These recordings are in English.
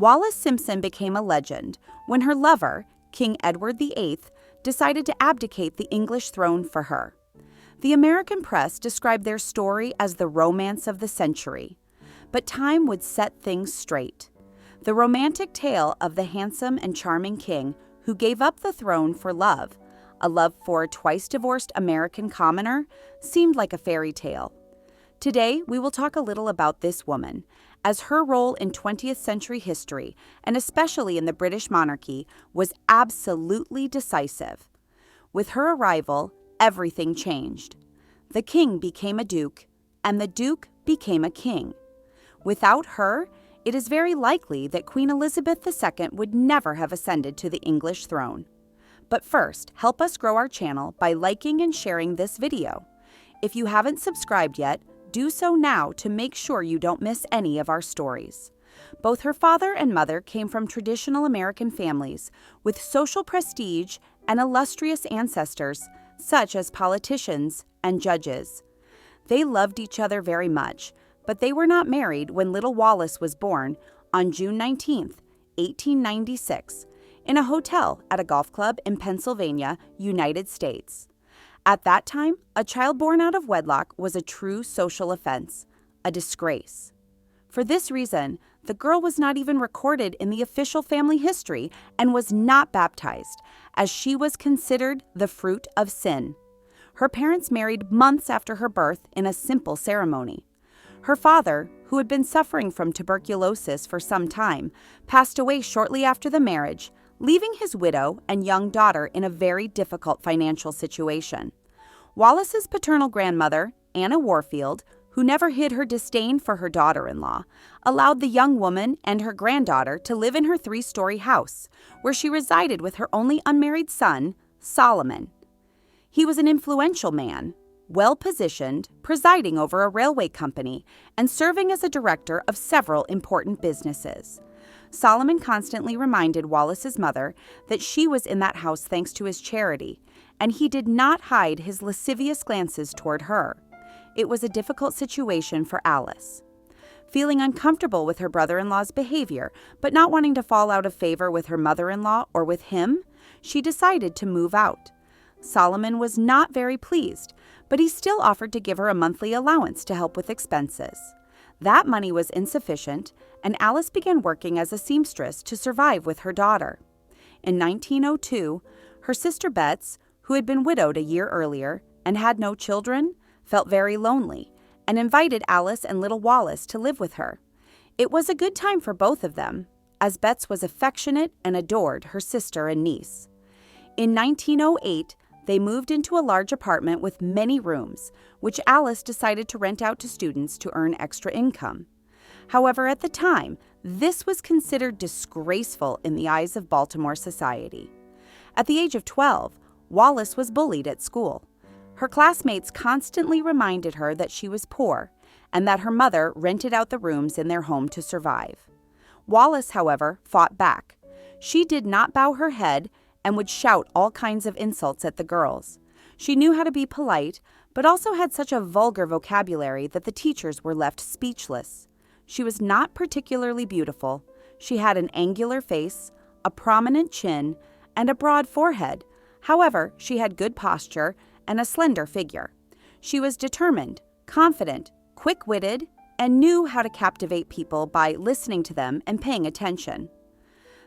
Wallis Simpson became a legend when her lover, King Edward VIII, decided to abdicate the English throne for her. The American press described their story as the romance of the century, but time would set things straight. The romantic tale of the handsome and charming king who gave up the throne for love, a love for a twice-divorced American commoner, seemed like a fairy tale. Today, we will talk a little about this woman, as her role in 20th century history, and especially in the British monarchy, was absolutely decisive. With her arrival, everything changed. The king became a duke, and the duke became a king. Without her, it is very likely that Queen Elizabeth II would never have ascended to the English throne. But first, help us grow our channel by liking and sharing this video. If you haven't subscribed yet, do so now to make sure you don't miss any of our stories. Both her father and mother came from traditional American families with social prestige and illustrious ancestors, such as politicians and judges. They loved each other very much, but they were not married when little Wallis was born on June 19, 1896, in a hotel at a golf club in Pennsylvania, United States. At that time, a child born out of wedlock was a true social offense, a disgrace. For this reason, the girl was not even recorded in the official family history and was not baptized, as she was considered the fruit of sin. Her parents married months after her birth in a simple ceremony. Her father, who had been suffering from tuberculosis for some time, passed away shortly after the marriage, leaving his widow and young daughter in a very difficult financial situation. Wallis's paternal grandmother, Anna Warfield, who never hid her disdain for her daughter-in-law, allowed the young woman and her granddaughter to live in her 3-story house, where she resided with her only unmarried son, Solomon. He was an influential man, well-positioned, presiding over a railway company, and serving as a director of several important businesses. Solomon constantly reminded Wallis's mother that she was in that house thanks to his charity, and he did not hide his lascivious glances toward her. It was a difficult situation for Alice. Feeling uncomfortable with her brother-in-law's behavior, but not wanting to fall out of favor with her mother-in-law or with him, she decided to move out. Solomon was not very pleased, but he still offered to give her a monthly allowance to help with expenses. That money was insufficient, and Alice began working as a seamstress to survive with her daughter. In 1902, her sister Bets, who had been widowed a year earlier and had no children, felt very lonely and invited Alice and little Wallis to live with her. It was a good time for both of them, as Bets was affectionate and adored her sister and niece. In 1908, they moved into a large apartment with many rooms, which Alice decided to rent out to students to earn extra income. However, at the time, this was considered disgraceful in the eyes of Baltimore society. At the age of 12, Wallis was bullied at school. Her classmates constantly reminded her that she was poor and that her mother rented out the rooms in their home to survive. Wallis, however, fought back. She did not bow her head and would shout all kinds of insults at the girls. She knew how to be polite, but also had such a vulgar vocabulary that the teachers were left speechless. She was not particularly beautiful. She had an angular face, a prominent chin, and a broad forehead. However, she had good posture and a slender figure. She was determined, confident, quick-witted, and knew how to captivate people by listening to them and paying attention.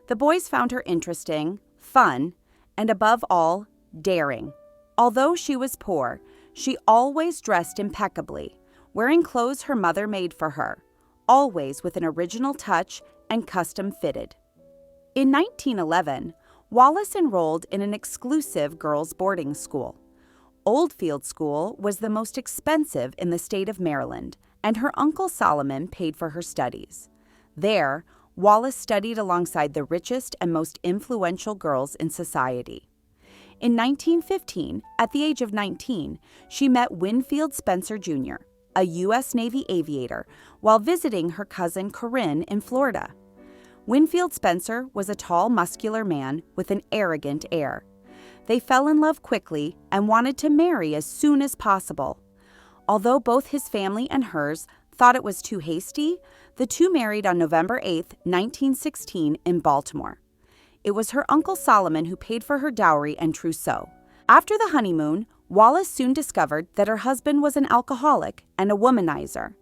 The boys found her interesting, fun, and above all, daring. Although she was poor, she always dressed impeccably, wearing clothes her mother made for her, always with an original touch and custom-fitted. In 1911, Wallis enrolled in an exclusive girls' boarding school. Oldfield School was the most expensive in the state of Maryland, and her uncle Solomon paid for her studies. There, Wallis studied alongside the richest and most influential girls in society. In 1915, at the age of 19, she met Winfield Spencer Jr., a U.S. Navy aviator, while visiting her cousin Corinne in Florida. Winfield Spencer was a tall, muscular man with an arrogant air. They fell in love quickly and wanted to marry as soon as possible. Although both his family and hers thought it was too hasty, The two married on November 8, 1916, in Baltimore. It was her Uncle Solomon who paid for her dowry and trousseau. After the honeymoon, Wallis soon discovered that her husband was an alcoholic and a womanizer.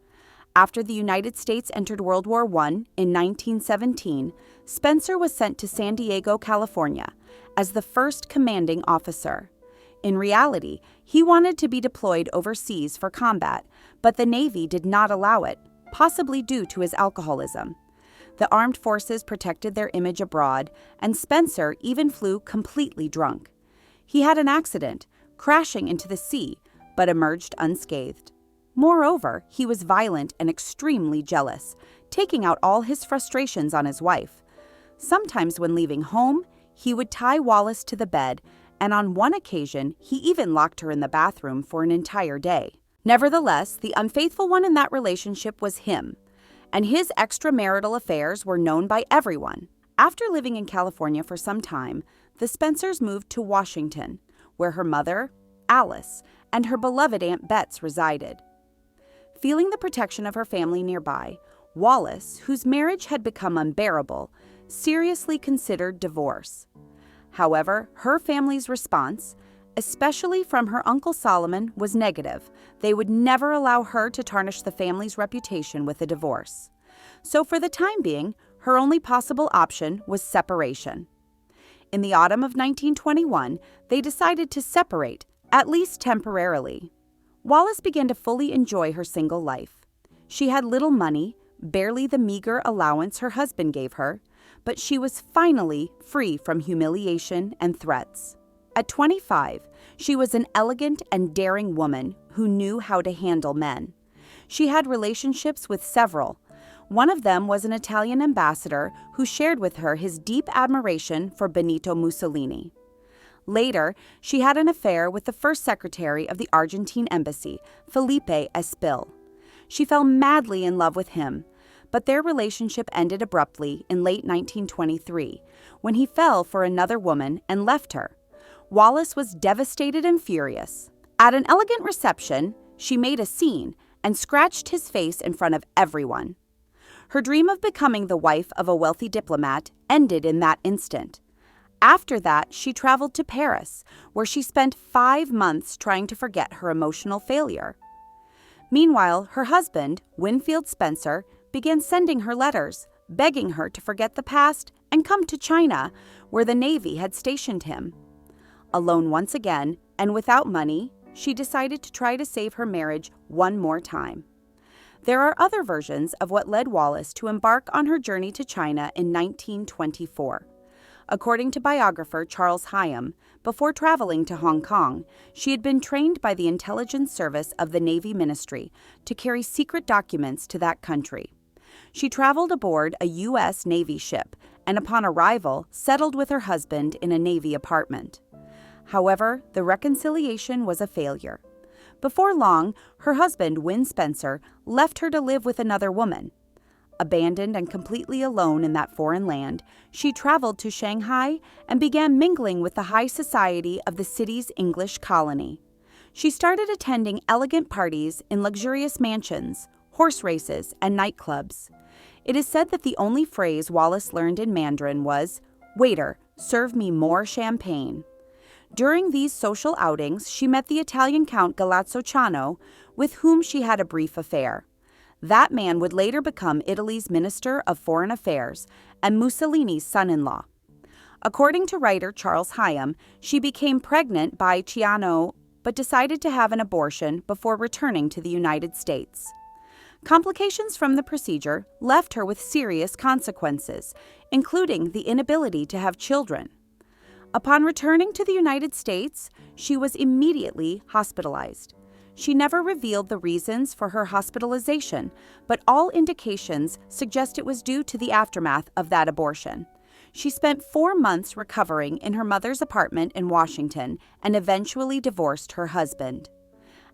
After the United States entered World War I in 1917, Spencer was sent to San Diego, California, as the first commanding officer. In reality, he wanted to be deployed overseas for combat, but the Navy did not allow it, possibly due to his alcoholism. The armed forces protected their image abroad, and Spencer even flew completely drunk. He had an accident, crashing into the sea, but emerged unscathed. Moreover, he was violent and extremely jealous, taking out all his frustrations on his wife. Sometimes when leaving home, he would tie Wallis to the bed, and on one occasion, he even locked her in the bathroom for an entire day. Nevertheless, the unfaithful one in that relationship was him, and his extramarital affairs were known by everyone. After living in California for some time, the Spencers moved to Washington, where her mother, Alice, and her beloved Aunt Betts resided. Feeling the protection of her family nearby, Wallis, whose marriage had become unbearable, seriously considered divorce. However, her family's response, especially from her Uncle Solomon, was negative. They would never allow her to tarnish the family's reputation with a divorce. So for the time being, her only possible option was separation. In the autumn of 1921, they decided to separate, at least temporarily. Wallis began to fully enjoy her single life. She had little money, barely the meager allowance her husband gave her, but she was finally free from humiliation and threats. At 25, she was an elegant and daring woman who knew how to handle men. She had relationships with several. One of them was an Italian ambassador who shared with her his deep admiration for Benito Mussolini. Later, she had an affair with the first secretary of the Argentine embassy, Felipe Espil. She fell madly in love with him, but their relationship ended abruptly in late 1923, when he fell for another woman and left her. Wallis was devastated and furious. At an elegant reception, she made a scene and scratched his face in front of everyone. Her dream of becoming the wife of a wealthy diplomat ended in that instant. After that, she traveled to Paris, where she spent 5 months trying to forget her emotional failure. Meanwhile, her husband, Winfield Spencer, began sending her letters, begging her to forget the past and come to China, where the Navy had stationed him. Alone once again, and without money, she decided to try to save her marriage one more time. There are other versions of what led Wallis to embark on her journey to China in 1924. According to biographer Charles Hyam, before traveling to Hong Kong, she had been trained by the intelligence service of the Navy Ministry to carry secret documents to that country. She traveled aboard a U.S. Navy ship and upon arrival settled with her husband in a Navy apartment. However, the reconciliation was a failure. Before long, her husband, Win Spencer, left her to live with another woman. Abandoned and completely alone in that foreign land, she traveled to Shanghai and began mingling with the high society of the city's English colony. She started attending elegant parties in luxurious mansions, horse races, and nightclubs. It is said that the only phrase Wallis learned in Mandarin was, "Waiter, serve me more champagne." During these social outings, she met the Italian Count Galazzo Ciano, with whom she had a brief affair. That man would later become Italy's Minister of Foreign Affairs and Mussolini's son-in-law. According to writer Charles Hyam, she became pregnant by Ciano, but decided to have an abortion before returning to the United States. Complications from the procedure left her with serious consequences, including the inability to have children. Upon returning to the United States, she was immediately hospitalized. She never revealed the reasons for her hospitalization, but all indications suggest it was due to the aftermath of that abortion. She spent 4 months recovering in her mother's apartment in Washington and eventually divorced her husband.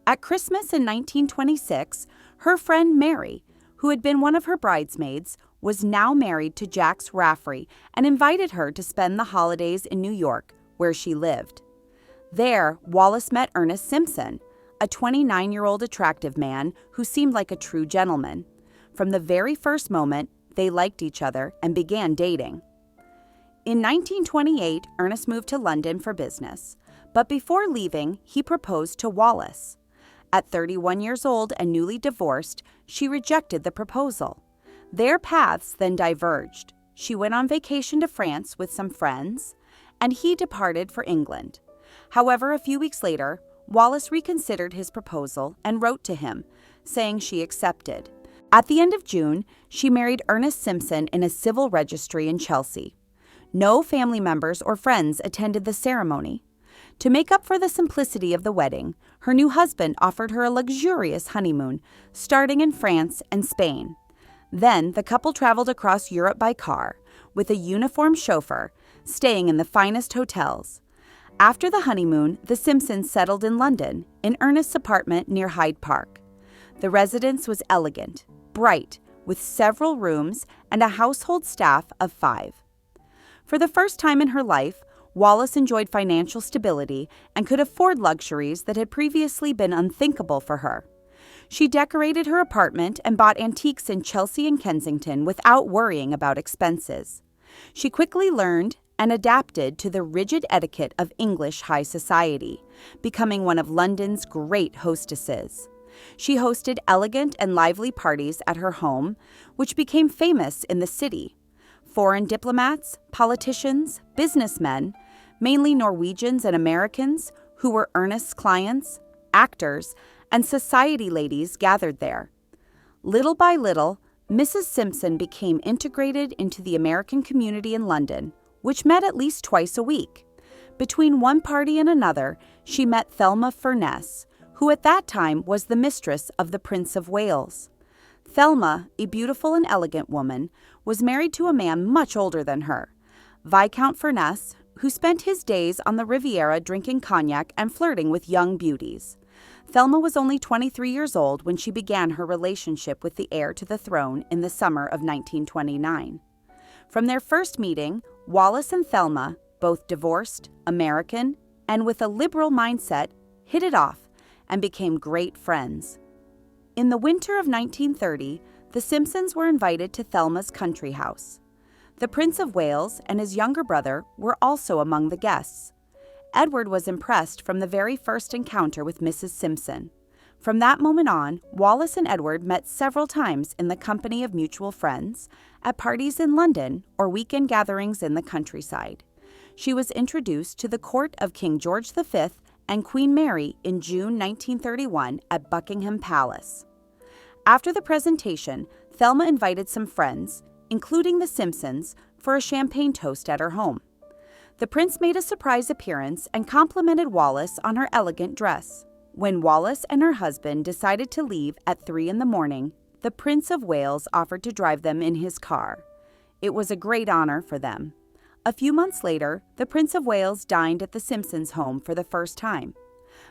At Christmas in 1926, her friend Mary, who had been one of her bridesmaids, was now married to Jacques Raffrey and invited her to spend the holidays in New York, where she lived. There, Wallis met Ernest Simpson, a 29-year-old attractive man who seemed like a true gentleman. From the very first moment, they liked each other and began dating. In 1928, Ernest moved to London for business, but before leaving, he proposed to Wallis. At 31 years old and newly divorced, she rejected the proposal. Their paths then diverged. She went on vacation to France with some friends, and he departed for England. However, a few weeks later, Wallis reconsidered his proposal and wrote to him, saying she accepted. At the end of June, she married Ernest Simpson in a civil registry in Chelsea. No family members or friends attended the ceremony. To make up for the simplicity of the wedding, her new husband offered her a luxurious honeymoon, starting in France and Spain. Then the couple traveled across Europe by car, with a uniformed chauffeur, staying in the finest hotels. After the honeymoon, the Simpsons settled in London, in Ernest's apartment near Hyde Park. The residence was elegant, bright, with several rooms and a household staff of 5. For the first time in her life, Wallis enjoyed financial stability and could afford luxuries that had previously been unthinkable for her. She decorated her apartment and bought antiques in Chelsea and Kensington without worrying about expenses. She quickly learned and adapted to the rigid etiquette of English high society, becoming one of London's great hostesses. She hosted elegant and lively parties at her home, which became famous in the city. Foreign diplomats, politicians, businessmen, mainly Norwegians and Americans, who were Ernest's clients, actors, and society ladies gathered there. Little by little, Mrs. Simpson became integrated into the American community in London, which met at least twice a week. Between one party and another, she met Thelma Furness, who at that time was the mistress of the Prince of Wales. Thelma, a beautiful and elegant woman, was married to a man much older than her, Viscount Furness, who spent his days on the Riviera drinking cognac and flirting with young beauties. Thelma was only 23 years old when she began her relationship with the heir to the throne in the summer of 1929. From their first meeting, Wallis and Thelma, both divorced, American, and with a liberal mindset, hit it off and became great friends. In the winter of 1930, the Simpsons were invited to Thelma's country house. The Prince of Wales and his younger brother were also among the guests. Edward was impressed from the very first encounter with Mrs. Simpson. From that moment on, Wallis and Edward met several times in the company of mutual friends, at parties in London, or weekend gatherings in the countryside. She was introduced to the court of King George V and Queen Mary in June 1931 at Buckingham Palace. After the presentation, Thelma invited some friends, including the Simpsons, for a champagne toast at her home. The prince made a surprise appearance and complimented Wallis on her elegant dress. When Wallis and her husband decided to leave at 3 a.m, the Prince of Wales offered to drive them in his car. It was a great honor for them. A few months later, the Prince of Wales dined at the Simpsons' home for the first time.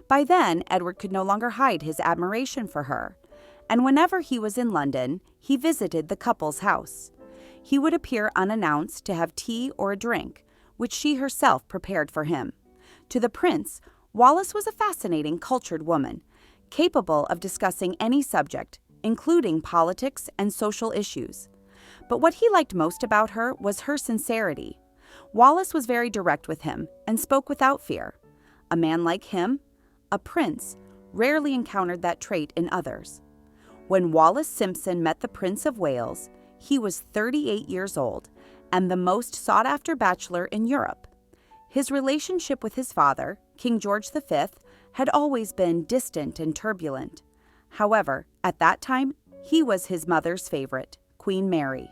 By then, Edward could no longer hide his admiration for her, and whenever he was in London, he visited the couple's house. He would appear unannounced to have tea or a drink, which she herself prepared for him. To the prince, Wallis was a fascinating, cultured woman, capable of discussing any subject, including politics and social issues. But what he liked most about her was her sincerity. Wallis was very direct with him and spoke without fear. A man like him, a prince, rarely encountered that trait in others. When Wallis Simpson met the Prince of Wales, he was 38 years old and the most sought-after bachelor in Europe. His relationship with his father, King George V, had always been distant and turbulent. However, at that time, he was his mother's favorite, Queen Mary.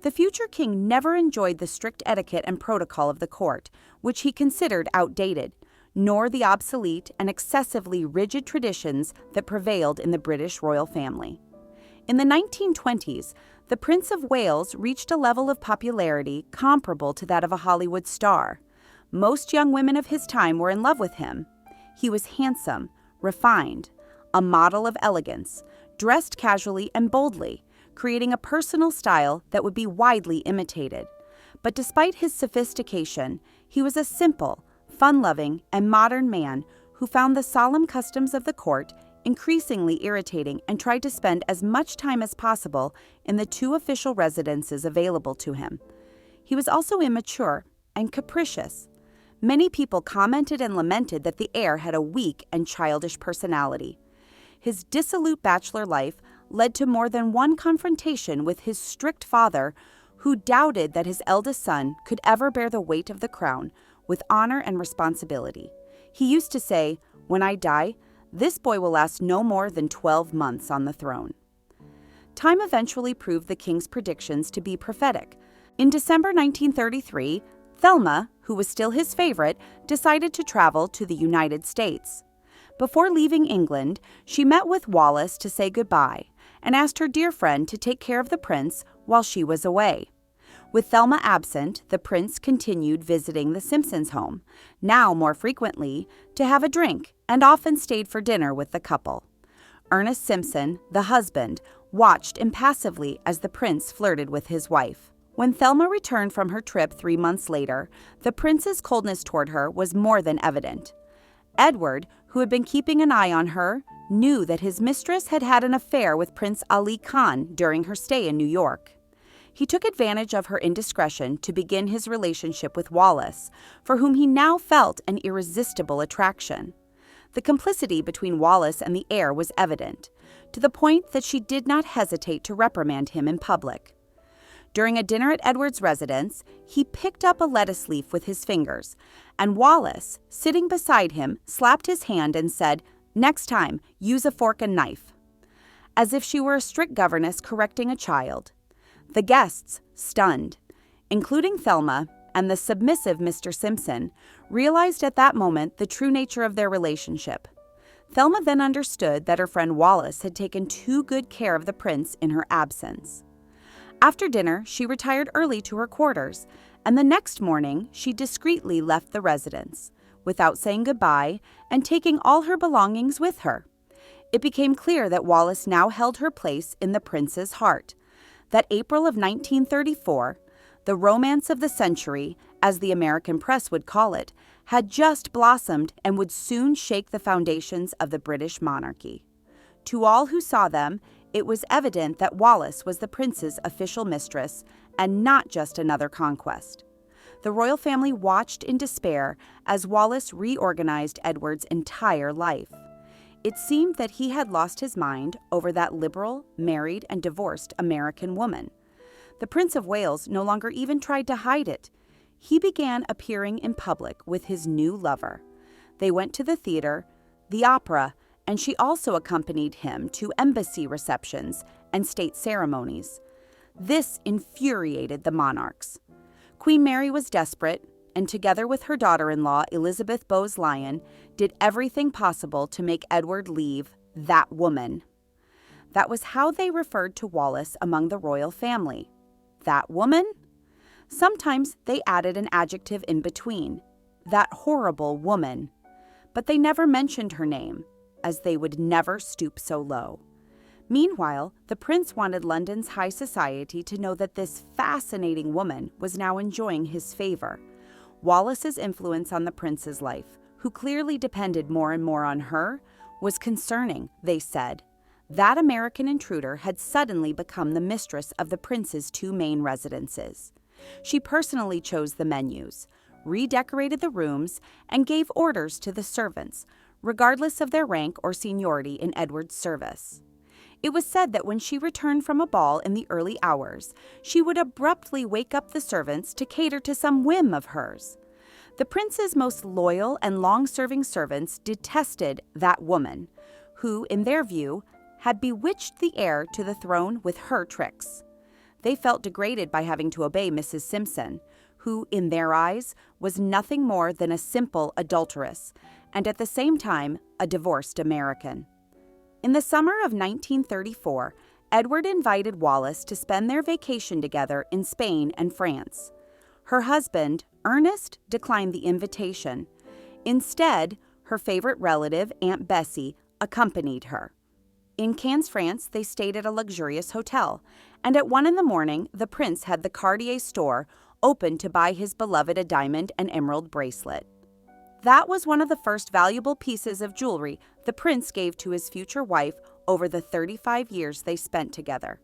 The future king never enjoyed the strict etiquette and protocol of the court, which he considered outdated, nor the obsolete and excessively rigid traditions that prevailed in the British royal family. In the 1920s, the Prince of Wales reached a level of popularity comparable to that of a Hollywood star. Most young women of his time were in love with him. He was handsome, refined, a model of elegance, dressed casually and boldly, creating a personal style that would be widely imitated. But despite his sophistication, he was a simple, fun-loving, and modern man who found the solemn customs of the court increasingly irritating, and tried to spend as much time as possible in the two official residences available to him. He was also immature and capricious. Many people commented and lamented that the heir had a weak and childish personality. His dissolute bachelor life led to more than one confrontation with his strict father, who doubted that his eldest son could ever bear the weight of the crown with honor and responsibility. He used to say, "When I die, this boy will last no more than 12 months on the throne." Time eventually proved the king's predictions to be prophetic. In December 1933, Thelma, who was still his favorite, decided to travel to the United States. Before leaving England, she met with Wallis to say goodbye and asked her dear friend to take care of the prince while she was away. With Thelma absent, the prince continued visiting the Simpsons' home, now more frequently, to have a drink, and often stayed for dinner with the couple. Ernest Simpson, the husband, watched impassively as the prince flirted with his wife. When Thelma returned from her trip 3 months later, the prince's coldness toward her was more than evident. Edward, who had been keeping an eye on her, knew that his mistress had had an affair with Prince Ali Khan during her stay in New York. He took advantage of her indiscretion to begin his relationship with Wallis, for whom he now felt an irresistible attraction. The complicity between Wallis and the heir was evident, to the point that she did not hesitate to reprimand him in public. During a dinner at Edward's residence, he picked up a lettuce leaf with his fingers, and Wallis, sitting beside him, slapped his hand and said, "Next time, use a fork and knife," as if she were a strict governess correcting a child. The guests, stunned, including Thelma and the submissive Mr. Simpson, realized at that moment the true nature of their relationship. Thelma then understood that her friend Wallis had taken too good care of the prince in her absence. After dinner, she retired early to her quarters, and the next morning she discreetly left the residence, without saying goodbye and taking all her belongings with her. It became clear that Wallis now held her place in the prince's heart. That April of 1934, the romance of the century, as the American press would call it, had just blossomed and would soon shake the foundations of the British monarchy. To all who saw them, it was evident that Wallis was the prince's official mistress and not just another conquest. The royal family watched in despair as Wallis reorganized Edward's entire life. It seemed that he had lost his mind over that liberal, married, and divorced American woman. The Prince of Wales no longer even tried to hide it. He began appearing in public with his new lover. They went to the theater, the opera, and she also accompanied him to embassy receptions and state ceremonies. This infuriated the monarchs. Queen Mary was desperate, and together with her daughter-in-law, Elizabeth Bowes-Lyon, did everything possible to make Edward leave that woman. That was how they referred to Wallis among the royal family. That woman? Sometimes they added an adjective in between, that horrible woman. But they never mentioned her name, as they would never stoop so low. Meanwhile, the prince wanted London's high society to know that this fascinating woman was now enjoying his favor. Wallis's influence on the prince's life, who clearly depended more and more on her, was concerning, they said. That American intruder had suddenly become the mistress of the prince's two main residences. She personally chose the menus, redecorated the rooms, and gave orders to the servants, regardless of their rank or seniority in Edward's service. It was said that when she returned from a ball in the early hours, she would abruptly wake up the servants to cater to some whim of hers. The prince's most loyal and long-serving servants detested that woman, who, in their view, had bewitched the heir to the throne with her tricks. They felt degraded by having to obey Mrs. Simpson, who, in their eyes, was nothing more than a simple adulteress, and at the same time, a divorced American. In the summer of 1934, Edward invited Wallis to spend their vacation together in Spain and France. Her husband, Ernest, declined the invitation. Instead, her favorite relative, Aunt Bessie, accompanied her. In Cannes, France, they stayed at a luxurious hotel, and at 1 a.m, the prince had the Cartier store open to buy his beloved a diamond and emerald bracelet. That was one of the first valuable pieces of jewelry the prince gave to his future wife over the 35 years they spent together.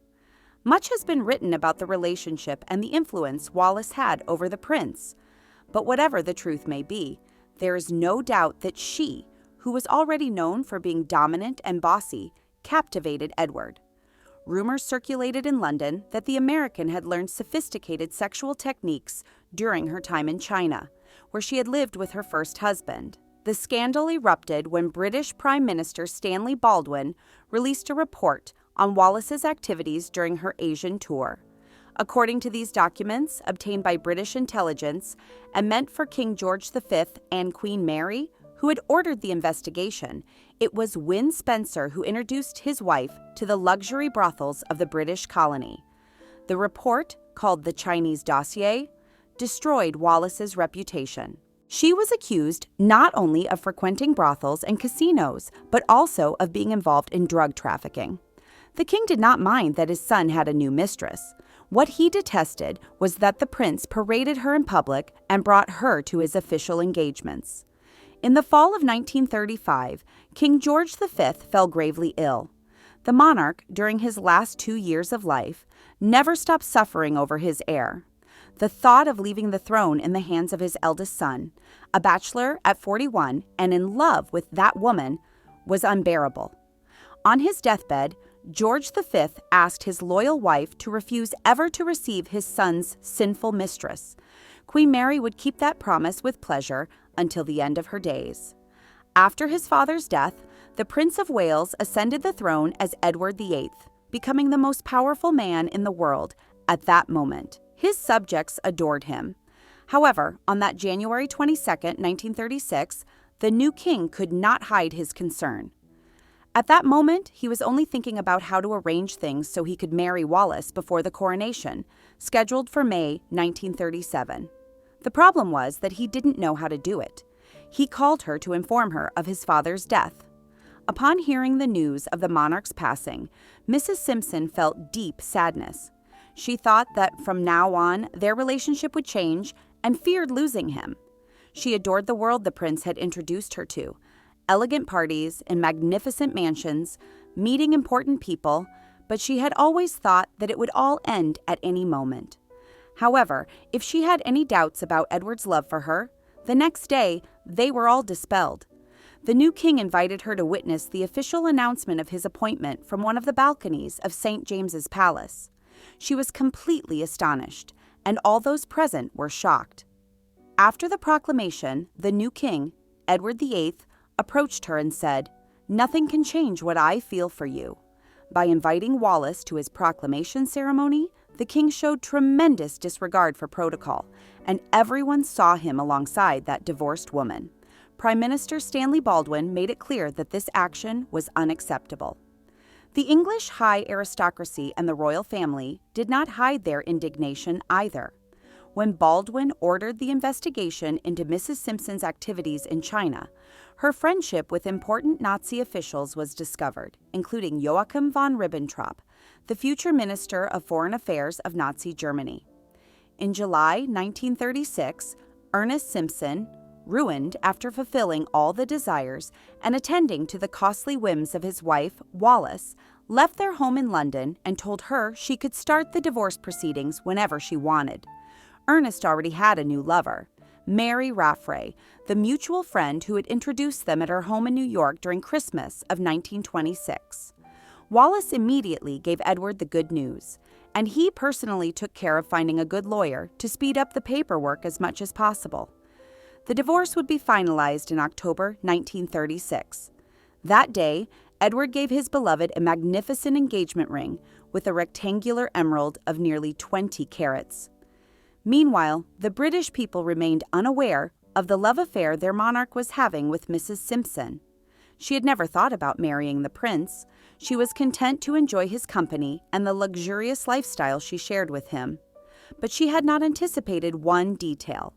Much has been written about the relationship and the influence Wallis had over the prince. But whatever the truth may be, there is no doubt that she, who was already known for being dominant and bossy, captivated Edward. Rumors circulated in London that the American had learned sophisticated sexual techniques during her time in China, where she had lived with her first husband. The scandal erupted when British Prime Minister Stanley Baldwin released a report on Wallis's activities during her Asian tour. According to these documents, obtained by British intelligence and meant for King George V and Queen Mary, who had ordered the investigation, it was Win Spencer who introduced his wife to the luxury brothels of the British colony. The report, called the Chinese Dossier, destroyed Wallis's reputation. She was accused not only of frequenting brothels and casinos, but also of being involved in drug trafficking. The king did not mind that his son had a new mistress. What he detested was that the prince paraded her in public and brought her to his official engagements. In the fall of 1935, King George V fell gravely ill. The monarch, during his last 2 years of life, never stopped suffering over his heir. The thought of leaving the throne in the hands of his eldest son, a bachelor at 41 and in love with that woman, was unbearable. On his deathbed, George V asked his loyal wife to refuse ever to receive his son's sinful mistress. Queen Mary would keep that promise with pleasure until the end of her days. After his father's death, the Prince of Wales ascended the throne as Edward VIII, becoming the most powerful man in the world at that moment. His subjects adored him. However, on that January 22, 1936, the new king could not hide his concern. At that moment, he was only thinking about how to arrange things so he could marry Wallis before the coronation, scheduled for May 1937. The problem was that he didn't know how to do it. He called her to inform her of his father's death. Upon hearing the news of the monarch's passing, Mrs. Simpson felt deep sadness. She thought that from now on, their relationship would change and feared losing him. She adored the world the prince had introduced her to: elegant parties in magnificent mansions, meeting important people, but she had always thought that it would all end at any moment. However, if she had any doubts about Edward's love for her, the next day they were all dispelled. The new king invited her to witness the official announcement of his appointment from one of the balconies of St. James's Palace. She was completely astonished, and all those present were shocked. After the proclamation, the new king, Edward VIII, approached her and said, "Nothing can change what I feel for you." By inviting Wallis to his proclamation ceremony, the king showed tremendous disregard for protocol, and everyone saw him alongside that divorced woman. Prime Minister Stanley Baldwin made it clear that this action was unacceptable. The English high aristocracy and the royal family did not hide their indignation either. When Baldwin ordered the investigation into Mrs. Simpson's activities in China, her friendship with important Nazi officials was discovered, including Joachim von Ribbentrop, the future Minister of Foreign Affairs of Nazi Germany. In July 1936, Ernest Simpson, ruined after fulfilling all the desires and attending to the costly whims of his wife, Wallis, left their home in London and told her she could start the divorce proceedings whenever she wanted. Ernest already had a new lover, Mary Raffray, the mutual friend who had introduced them at her home in New York during Christmas of 1926. Wallis immediately gave Edward the good news, and he personally took care of finding a good lawyer to speed up the paperwork as much as possible. The divorce would be finalized in October 1936. That day, Edward gave his beloved a magnificent engagement ring with a rectangular emerald of nearly 20 carats. Meanwhile, the British people remained unaware of the love affair their monarch was having with Mrs. Simpson. She had never thought about marrying the prince. She was content to enjoy his company and the luxurious lifestyle she shared with him. But she had not anticipated one detail.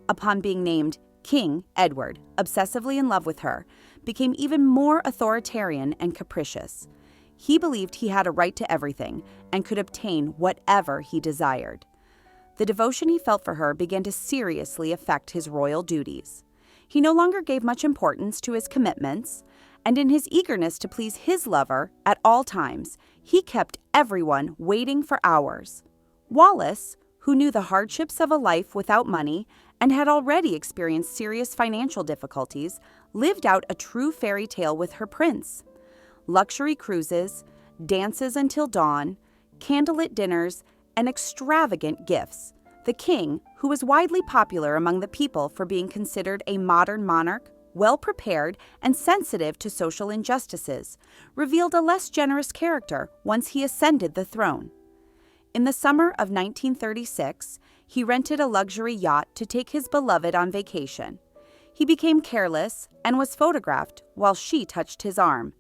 Upon being named King Edward, obsessively in love with her, became even more authoritarian and capricious. He believed he had a right to everything and could obtain whatever he desired. The devotion he felt for her began to seriously affect his royal duties. He no longer gave much importance to his commitments, and in his eagerness to please his lover at all times, he kept everyone waiting for hours. Wallis, who knew the hardships of a life without money and had already experienced serious financial difficulties, lived out a true fairy tale with her prince. Luxury cruises, dances until dawn, candlelit dinners, and extravagant gifts. The king, who was widely popular among the people for being considered a modern monarch, well-prepared and sensitive to social injustices, revealed a less generous character once he ascended the throne. In the summer of 1936, he rented a luxury yacht to take his beloved on vacation. He became careless and was photographed while she touched his arm.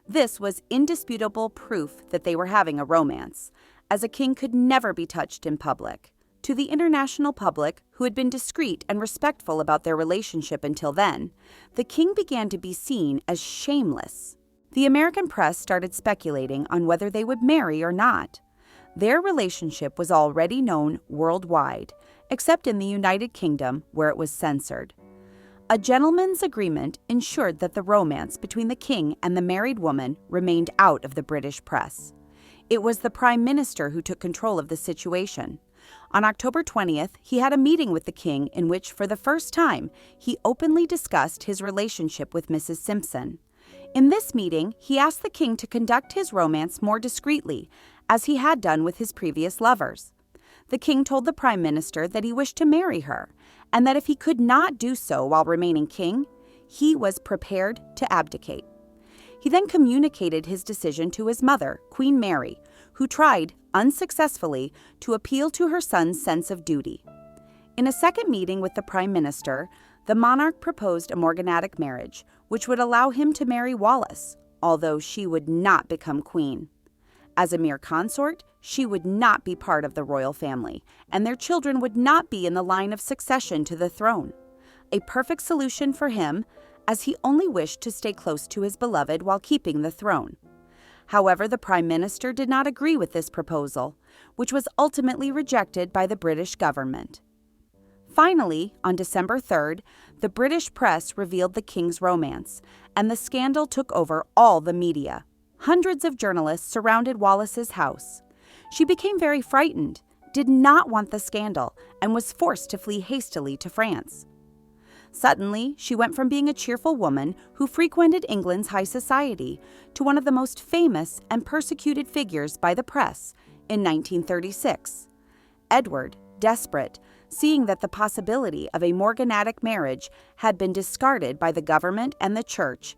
This was indisputable proof that they were having a romance, as a king could never be touched in public. To the international public, who had been discreet and respectful about their relationship until then, the king began to be seen as shameless. The American press started speculating on whether they would marry or not. Their relationship was already known worldwide, except in the United Kingdom, where it was censored. A gentleman's agreement ensured that the romance between the king and the married woman remained out of the British press. It was the Prime Minister who took control of the situation. On October 20th, he had a meeting with the king in which, for the first time, he openly discussed his relationship with Mrs. Simpson. In this meeting, he asked the king to conduct his romance more discreetly, as he had done with his previous lovers. The king told the Prime Minister that he wished to marry her, and that if he could not do so while remaining king, he was prepared to abdicate. He then communicated his decision to his mother, Queen Mary, who tried, unsuccessfully, to appeal to her son's sense of duty. In a second meeting with the Prime Minister, the monarch proposed a morganatic marriage, which would allow him to marry Wallis, although she would not become queen. As a mere consort, she would not be part of the royal family, and their children would not be in the line of succession to the throne. A perfect solution for him, as he only wished to stay close to his beloved while keeping the throne. However, the Prime Minister did not agree with this proposal, which was ultimately rejected by the British government. Finally, on December 3rd, the British press revealed the king's romance, and the scandal took over all the media. Hundreds of journalists surrounded Wallis's house. She became very frightened, did not want the scandal, and was forced to flee hastily to France. Suddenly, she went from being a cheerful woman who frequented England's high society to one of the most famous and persecuted figures by the press in 1936. Edward, desperate, seeing that the possibility of a morganatic marriage had been discarded by the government and the church,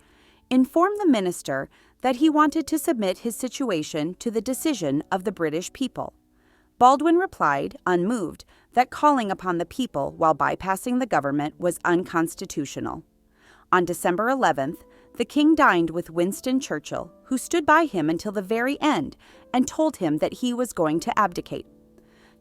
informed the minister that he wanted to submit his situation to the decision of the British people. Baldwin replied, unmoved, that calling upon the people while bypassing the government was unconstitutional. On December 11th, the king dined with Winston Churchill, who stood by him until the very end and told him that he was going to abdicate.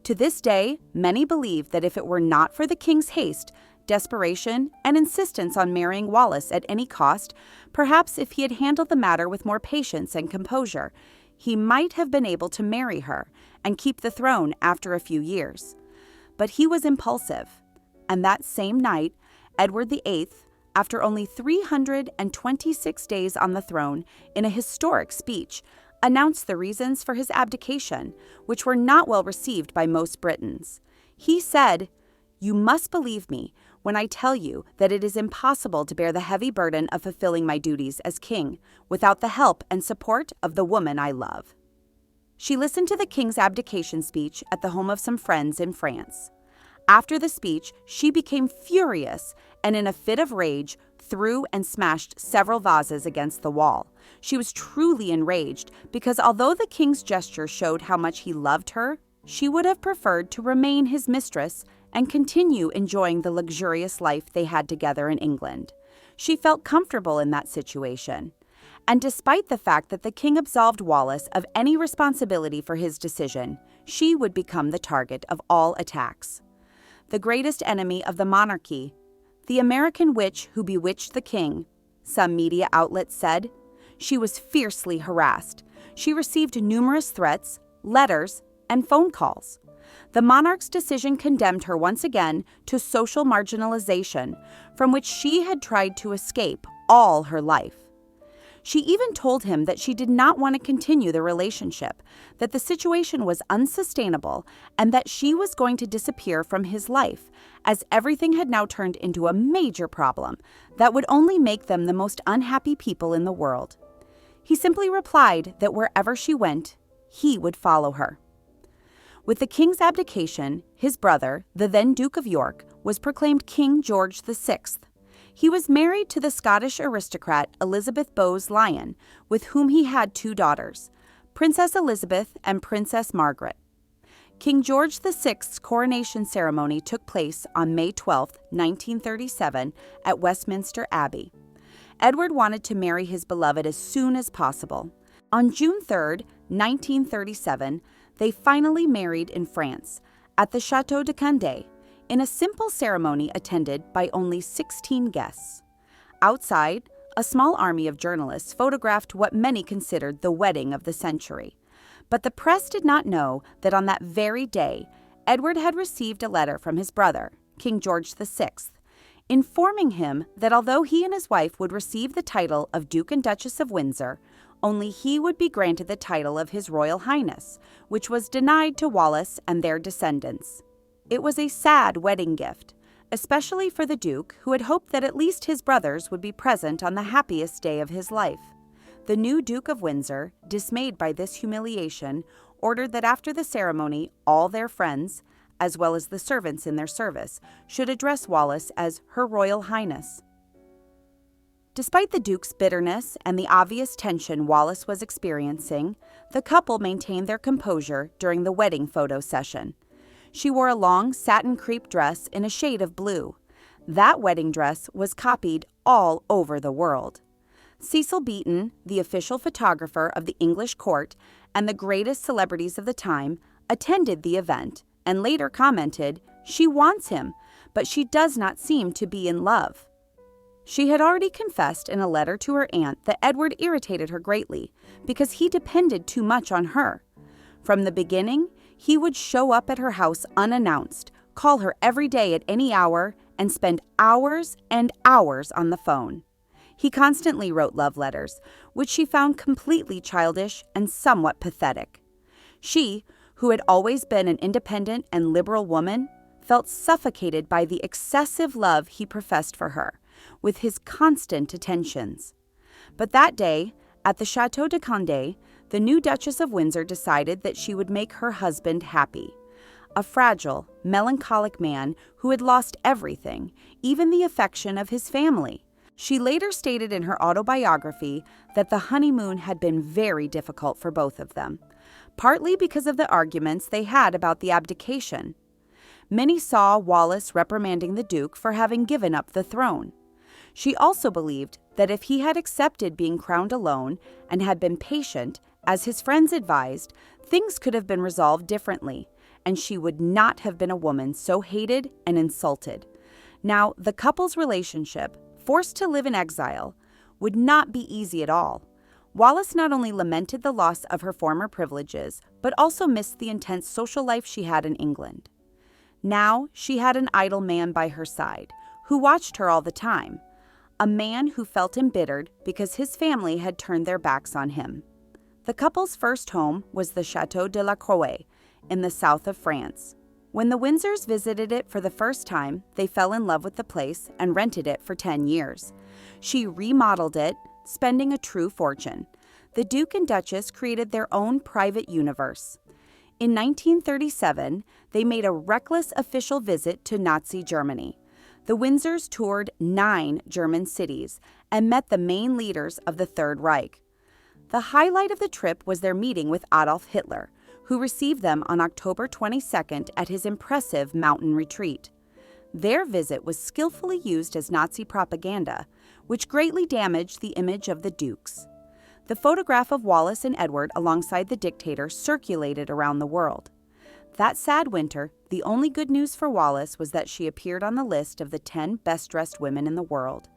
To this day, many believe that if it were not for the king's haste, desperation, and insistence on marrying Wallis at any cost, perhaps if he had handled the matter with more patience and composure, he might have been able to marry her and keep the throne after a few years. But he was impulsive, and that same night, Edward VIII, after only 326 days on the throne, in a historic speech, announced the reasons for his abdication, which were not well received by most Britons. He said, "You must believe me when I tell you that it is impossible to bear the heavy burden of fulfilling my duties as king without the help and support of the woman I love." She listened to the king's abdication speech at the home of some friends in France. After the speech, she became furious and, in a fit of rage, threw and smashed several vases against the wall. She was truly enraged because although the king's gesture showed how much he loved her, she would have preferred to remain his mistress and continue enjoying the luxurious life they had together in England. She felt comfortable in that situation. And despite the fact that the king absolved Wallis of any responsibility for his decision, she would become the target of all attacks. The greatest enemy of the monarchy, the American witch who bewitched the king, some media outlets said, she was fiercely harassed. She received numerous threats, letters, and phone calls. The monarch's decision condemned her once again to social marginalization, from which she had tried to escape all her life. She even told him that she did not want to continue the relationship, that the situation was unsustainable, and that she was going to disappear from his life, as everything had now turned into a major problem that would only make them the most unhappy people in the world. He simply replied that wherever she went, he would follow her. With the king's abdication, his brother, the then Duke of York, was proclaimed King George VI. He was married to the Scottish aristocrat Elizabeth Bowes-Lyon, with whom he had 2 daughters, Princess Elizabeth and Princess Margaret. King George VI's coronation ceremony took place on May 12, 1937, at Westminster Abbey. Edward wanted to marry his beloved as soon as possible. On June 3, 1937, they finally married in France, at the Château de Condé, in a simple ceremony attended by only 16 guests. Outside, a small army of journalists photographed what many considered the wedding of the century. But the press did not know that on that very day, Edward had received a letter from his brother, King George VI, informing him that although he and his wife would receive the title of Duke and Duchess of Windsor, only he would be granted the title of His Royal Highness, which was denied to Wallis and their descendants. It was a sad wedding gift, especially for the Duke, who had hoped that at least his brothers would be present on the happiest day of his life. The new Duke of Windsor, dismayed by this humiliation, ordered that after the ceremony all their friends, as well as the servants in their service, should address Wallis as Her Royal Highness. Despite the Duke's bitterness and the obvious tension Wallis was experiencing, the couple maintained their composure during the wedding photo session. She wore a long satin crepe dress in a shade of blue. That wedding dress was copied all over the world. Cecil Beaton, the official photographer of the English court and the greatest celebrities of the time, attended the event and later commented, "She wants him, but she does not seem to be in love." She had already confessed in a letter to her aunt that Edward irritated her greatly because he depended too much on her. From the beginning, he would show up at her house unannounced, call her every day at any hour, and spend hours and hours on the phone. He constantly wrote love letters, which she found completely childish and somewhat pathetic. She, who had always been an independent and liberal woman, felt suffocated by the excessive love he professed for her, with his constant attentions. But that day, at the Château de Condé, the new Duchess of Windsor decided that she would make her husband happy. A fragile, melancholic man who had lost everything, even the affection of his family. She later stated in her autobiography that the honeymoon had been very difficult for both of them, partly because of the arguments they had about the abdication. Many saw Wallis reprimanding the Duke for having given up the throne. She also believed that if he had accepted being crowned alone and had been patient, as his friends advised, things could have been resolved differently, and she would not have been a woman so hated and insulted. Now, the couple's relationship, forced to live in exile, would not be easy at all. Wallis not only lamented the loss of her former privileges, but also missed the intense social life she had in England. Now, she had an idle man by her side, who watched her all the time, a man who felt embittered because his family had turned their backs on him. The couple's first home was the Château de la Croix in the south of France. When the Windsors visited it for the first time, they fell in love with the place and rented it for 10 years. She remodeled it, spending a true fortune. The Duke and Duchess created their own private universe. In 1937, they made a reckless official visit to Nazi Germany. The Windsors toured 9 German cities and met the main leaders of the Third Reich. The highlight of the trip was their meeting with Adolf Hitler, who received them on October 22nd at his impressive mountain retreat. Their visit was skillfully used as Nazi propaganda, which greatly damaged the image of the Dukes. The photograph of Wallis and Edward alongside the dictator circulated around the world. That sad winter, the only good news for Wallis was that she appeared on the list of the 10 best-dressed women in the world.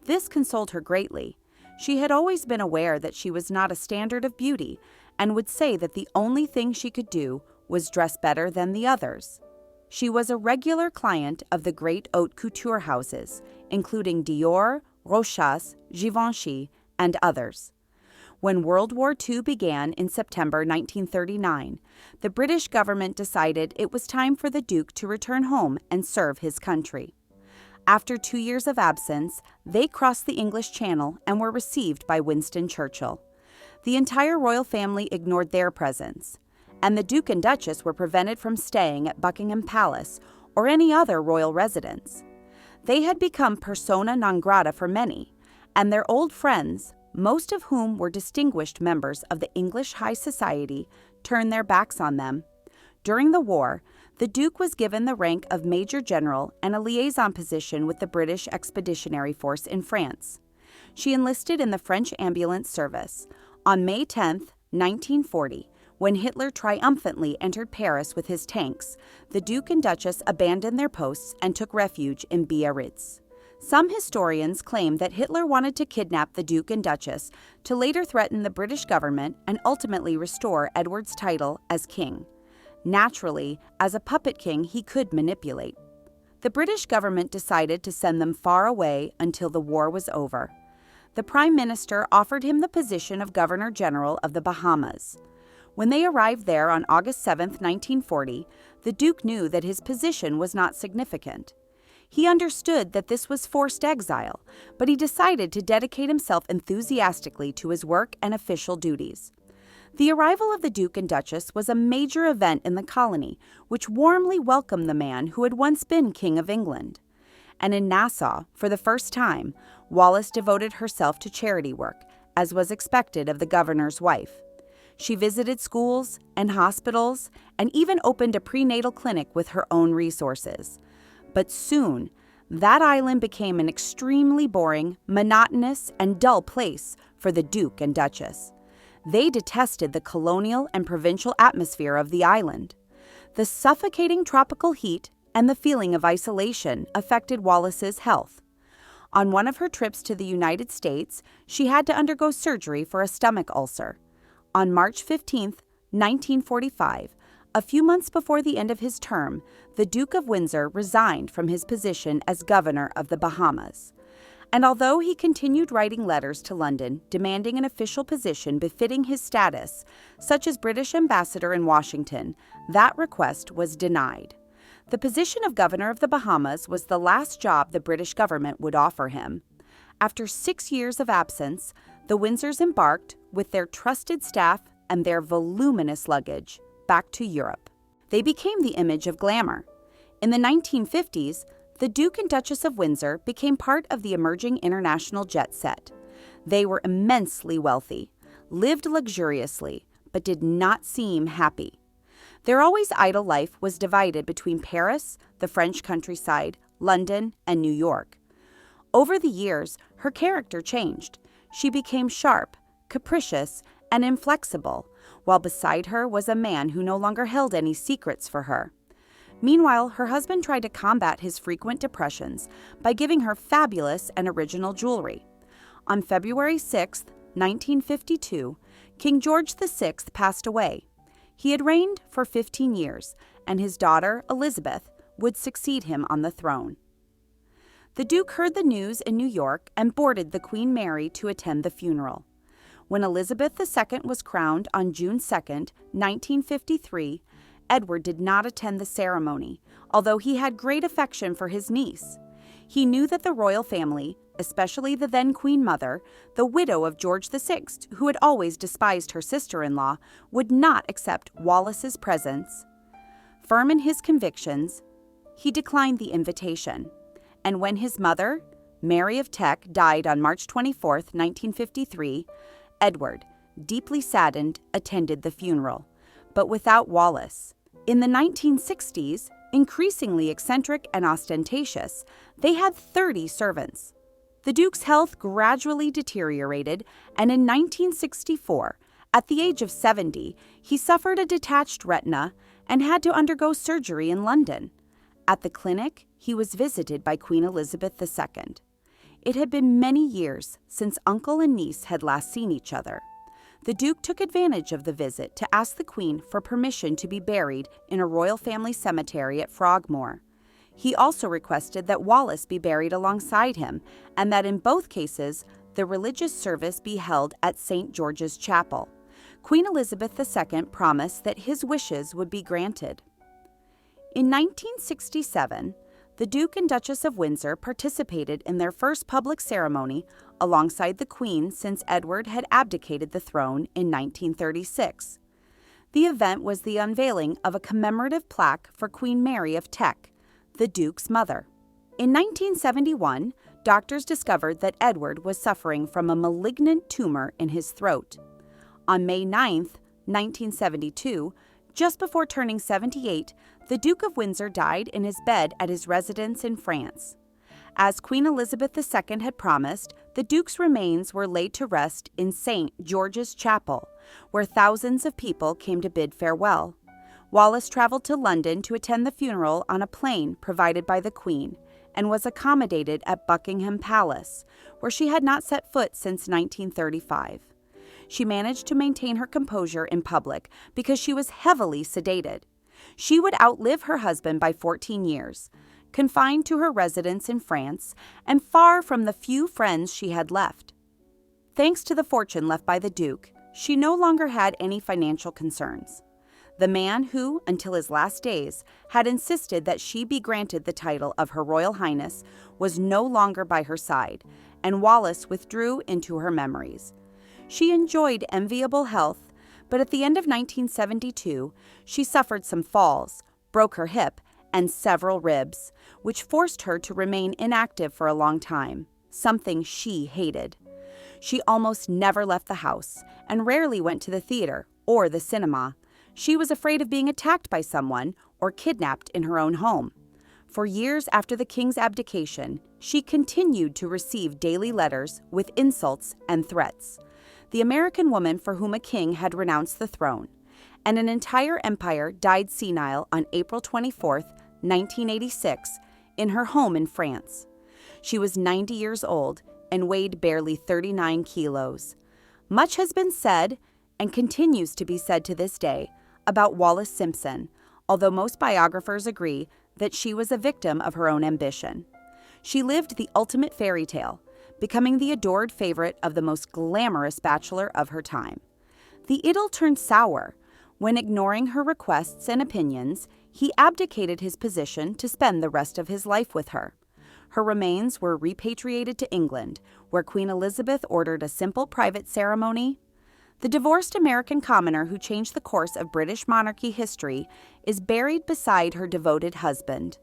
This consoled her greatly. She had always been aware that she was not a standard of beauty and would say that the only thing she could do was dressed better than the others. She was a regular client of the great haute couture houses, including Dior, Rochas, Givenchy, and others. When World War II began in September 1939, the British government decided it was time for the Duke to return home and serve his country. After 2 years of absence, they crossed the English Channel and were received by Winston Churchill. The entire royal family ignored their presence, and the Duke and Duchess were prevented from staying at Buckingham Palace or any other royal residence. They had become persona non grata for many, and their old friends, most of whom were distinguished members of the English high society, turned their backs on them. During the war, the Duke was given the rank of Major General and a liaison position with the British Expeditionary Force in France. She enlisted in the French ambulance service. On May 10, 1940, when Hitler triumphantly entered Paris with his tanks, the Duke and Duchess abandoned their posts and took refuge in Biarritz. Some historians claim that Hitler wanted to kidnap the Duke and Duchess to later threaten the British government and ultimately restore Edward's title as king. Naturally, as a puppet king, he could manipulate. The British government decided to send them far away until the war was over. The Prime Minister offered him the position of Governor General of the Bahamas. When they arrived there on August 7, 1940, the Duke knew that his position was not significant. He understood that this was forced exile, but he decided to dedicate himself enthusiastically to his work and official duties. The arrival of the Duke and Duchess was a major event in the colony, which warmly welcomed the man who had once been King of England. And in Nassau, for the first time, Wallis devoted herself to charity work, as was expected of the governor's wife. She visited schools and hospitals and even opened a prenatal clinic with her own resources. But soon, that island became an extremely boring, monotonous, and dull place for the Duke and Duchess. They detested the colonial and provincial atmosphere of the island. The suffocating tropical heat and the feeling of isolation affected Wallis's health. On one of her trips to the United States, she had to undergo surgery for a stomach ulcer. On March 15, 1945, a few months before the end of his term, the Duke of Windsor resigned from his position as governor of the Bahamas. And although he continued writing letters to London demanding an official position befitting his status, such as British ambassador in Washington, that request was denied. The position of governor of the Bahamas was the last job the British government would offer him. After 6 years of absence, the Windsors embarked, with their trusted staff and their voluminous luggage, back to Europe. They became the image of glamour. In the 1950s, the Duke and Duchess of Windsor became part of the emerging international jet set. They were immensely wealthy, lived luxuriously, but did not seem happy. Their always idle life was divided between Paris, the French countryside, London, and New York. Over the years, her character changed. She became sharp, capricious, and inflexible, while beside her was a man who no longer held any secrets for her. Meanwhile, her husband tried to combat his frequent depressions by giving her fabulous and original jewelry. On February 6, 1952, King George VI passed away. He had reigned for 15 years, and his daughter, Elizabeth, would succeed him on the throne. The Duke heard the news in New York and boarded the Queen Mary to attend the funeral. When Elizabeth II was crowned on June 2, 1953, Edward did not attend the ceremony, although he had great affection for his niece. He knew that the royal family, especially the then Queen Mother, the widow of George VI, who had always despised her sister-in-law, would not accept Wallis's presence. Firm in his convictions, he declined the invitation. And when his mother, Mary of Teck, died on March 24, 1953, Edward, deeply saddened, attended the funeral, but without Wallis. In the 1960s, increasingly eccentric and ostentatious, they had 30 servants. The Duke's health gradually deteriorated, and in 1964, at the age of 70, he suffered a detached retina and had to undergo surgery in London. At the clinic, he was visited by Queen Elizabeth II. It had been many years since uncle and niece had last seen each other. The Duke took advantage of the visit to ask the Queen for permission to be buried in a royal family cemetery at Frogmore. He also requested that Wallis be buried alongside him, and that in both cases, the religious service be held at St. George's Chapel. Queen Elizabeth II promised that his wishes would be granted. In 1967, the Duke and Duchess of Windsor participated in their first public ceremony alongside the Queen since Edward had abdicated the throne in 1936. The event was the unveiling of a commemorative plaque for Queen Mary of Teck, the Duke's mother. In 1971, doctors discovered that Edward was suffering from a malignant tumor in his throat. On May 9, 1972, just before turning 78, the Duke of Windsor died in his bed at his residence in France. As Queen Elizabeth II had promised, the Duke's remains were laid to rest in St. George's Chapel, where thousands of people came to bid farewell. Wallis traveled to London to attend the funeral on a plane provided by the Queen and was accommodated at Buckingham Palace, where she had not set foot since 1935. She managed to maintain her composure in public because she was heavily sedated. She would outlive her husband by 14 years, confined to her residence in France and far from the few friends she had left. Thanks to the fortune left by the Duke, she no longer had any financial concerns. The man who, until his last days, had insisted that she be granted the title of Her Royal Highness was no longer by her side, and Wallis withdrew into her memories. She enjoyed enviable health, but at the end of 1972, she suffered some falls, broke her hip, and several ribs, which forced her to remain inactive for a long time, something she hated. She almost never left the house and rarely went to the theater or the cinema. She was afraid of being attacked by someone or kidnapped in her own home. For years after the king's abdication, she continued to receive daily letters with insults and threats. The American woman for whom a king had renounced the throne, and an entire empire died senile on April 24, 1986, in her home in France. She was 90 years old and weighed barely 39 kilos. Much has been said, and continues to be said to this day, about Wallis Simpson, although most biographers agree that she was a victim of her own ambition. She lived the ultimate fairy tale, becoming the adored favorite of the most glamorous bachelor of her time. The idyll turned sour when, ignoring her requests and opinions, he abdicated his position to spend the rest of his life with her. Her remains were repatriated to England, where Queen Elizabeth ordered a simple private ceremony. The divorced American commoner who changed the course of British monarchy history is buried beside her devoted husband.